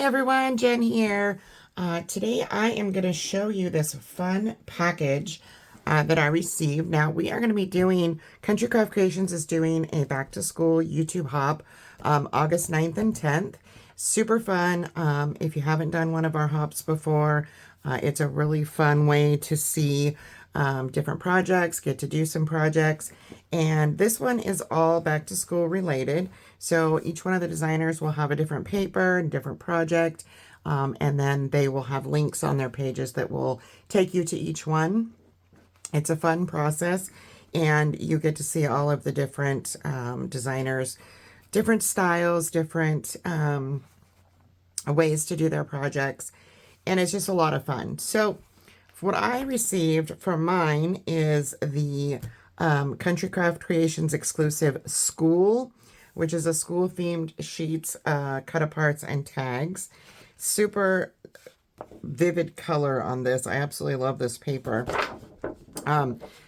everyone, Jen here. Today I am going to show you this fun package that I received. Now we are going to be doing, Country Craft Creations is doing a back to school YouTube hop August 9th and 10th. Super fun. If you haven't done one of our hops before, it's a really fun way to see different projects, get to do some projects. And this one is all back to school related. So each one of the designers will have a different paper and different project. And then they will have links on their pages that will take you to each one. It's a fun process, and you get to see all of the different designers, different styles, different ways to do their projects. And it's just a lot of fun. So what I received for mine is the Country Craft Creations exclusive School, which is a school-themed sheets, cut-aparts, and tags. Super vivid color on this. I absolutely love this paper.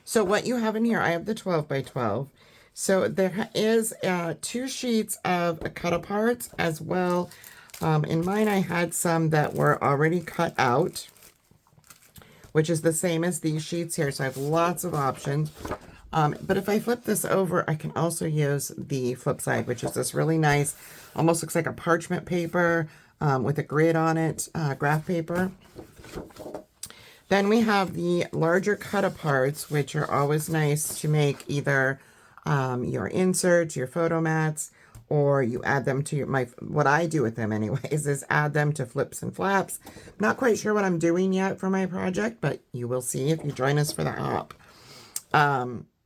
So what you have in here, I have the 12 by 12. So there is 2 sheets of cut-aparts as well. In mine, I had some that were already cut out, which is the same as these sheets here. So I have lots of options. But if I flip this over, I can also use the flip side, which is this really nice, almost looks like a parchment paper with a grid on it, graph paper. Then we have the larger cut-aparts, which are always nice to make either your inserts, your photo mats, or you add them to what I do with them anyways, is add them to flips and flaps. Not quite sure what I'm doing yet for my project, but you will see if you join us for the hop.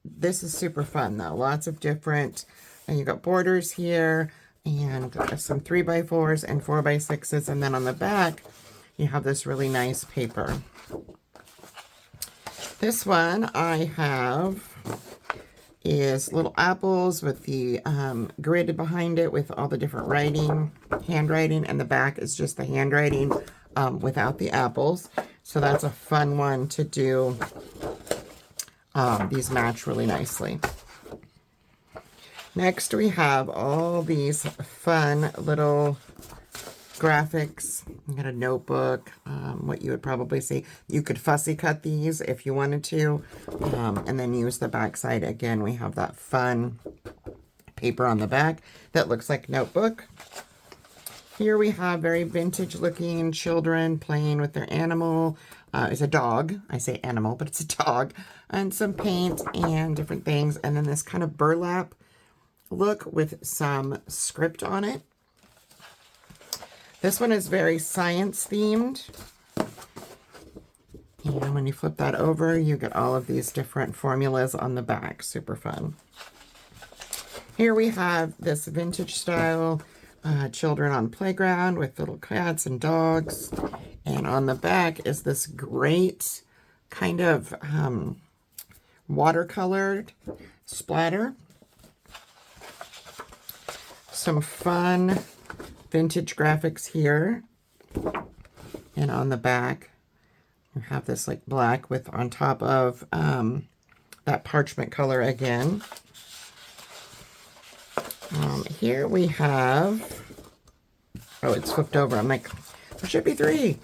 This is super fun though. Lots of different, and you got borders here, and some 3x4s and 4x6s, and then on the back, you have this really nice paper. This one I have is little apples with the grid behind it with all the different writing, handwriting, and the back is just the handwriting without the apples. So that's a fun one to do. These match really nicely. Next we have all these fun little graphics. You got a notebook, what you would probably see. You could fussy cut these if you wanted to, and then use the back side. Again, we have that fun paper on the back that looks like notebook. Here we have very vintage looking children playing with their animal. It's a dog. I say animal, but it's a dog. And some paint and different things. And then this kind of burlap look with some script on it. This one is very science themed. And when you flip that over, you get all of these different formulas on the back. Super fun. Here we have this vintage style children on playground with little cats and dogs. And on the back is this great kind of watercolored splatter. Some fun vintage graphics here. And on the back, you have this like black with on top of that parchment color again. Here we have, oh, it's flipped over. I'm like, there should be 3.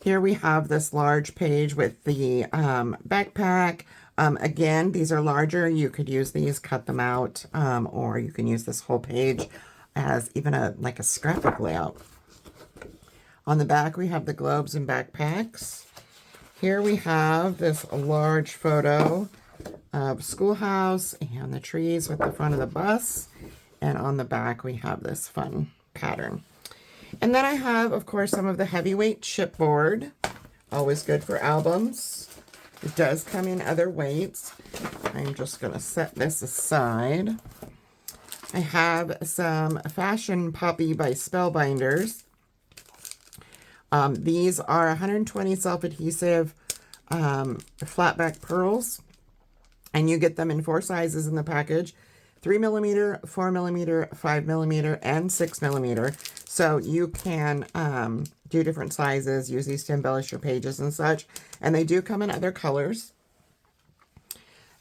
Here we have this large page with the backpack. Again, these are larger. You could use these, cut them out, or you can use this whole page as even like a scrapbook layout. On the back, we have the globes and backpacks. Here we have this large photo of schoolhouse and the trees with the front of the bus. And on the back, we have this fun pattern. And then I have, of course, some of the heavyweight chipboard. Always good for albums. It does come in other weights. I'm just going to set this aside. I have some Fashion Poppy by Spellbinders. These are 120 self-adhesive flatback pearls. And you get them in 4 sizes in the package. 3mm, 4mm, 5mm, and 6mm. So you can do different sizes, use these to embellish your pages and such. And they do come in other colors.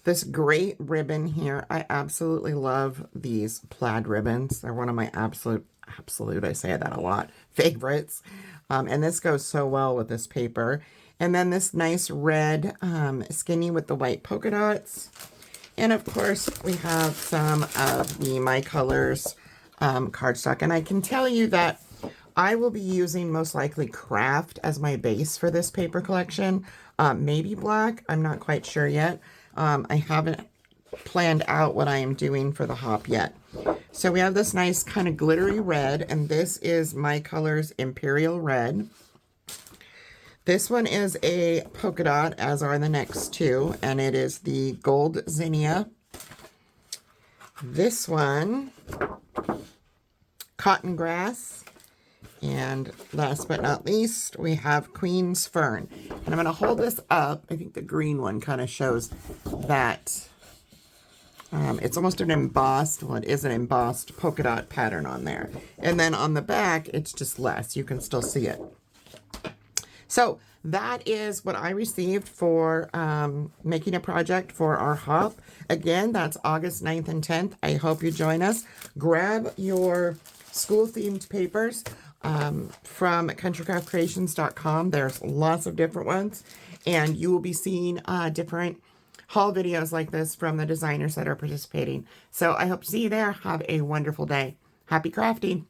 this great ribbon here. I absolutely love these plaid ribbons. They're one of my absolute, I say that a lot, favorites. And this goes so well with this paper. And then this nice red skinny with the white polka dots. And of course, we have some of the My Colors cardstock. And I can tell you that I will be using most likely craft as my base for this paper collection. Maybe black, I'm not quite sure yet. I haven't planned out what I am doing for the hop yet. So we have this nice kind of glittery red, and this is My Colors Imperial Red. This one is a polka dot, as are the next two, and it is the Gold Zinnia. This one, Cotton Grass. And last but not least, we have Queen's Fern. And I'm going to hold this up. I think the green one kind of shows that it's almost an embossed, well, it is an embossed polka dot pattern on there. And then on the back, it's just less. You can still see it. So that is what I received for making a project for our hop. Again, that's August 9th and 10th. I hope you join us. Grab your school-themed papers from countrycraftcreations.com. There's lots of different ones. And you will be seeing different haul videos like this from the designers that are participating. So I hope to see you there. Have a wonderful day. Happy crafting.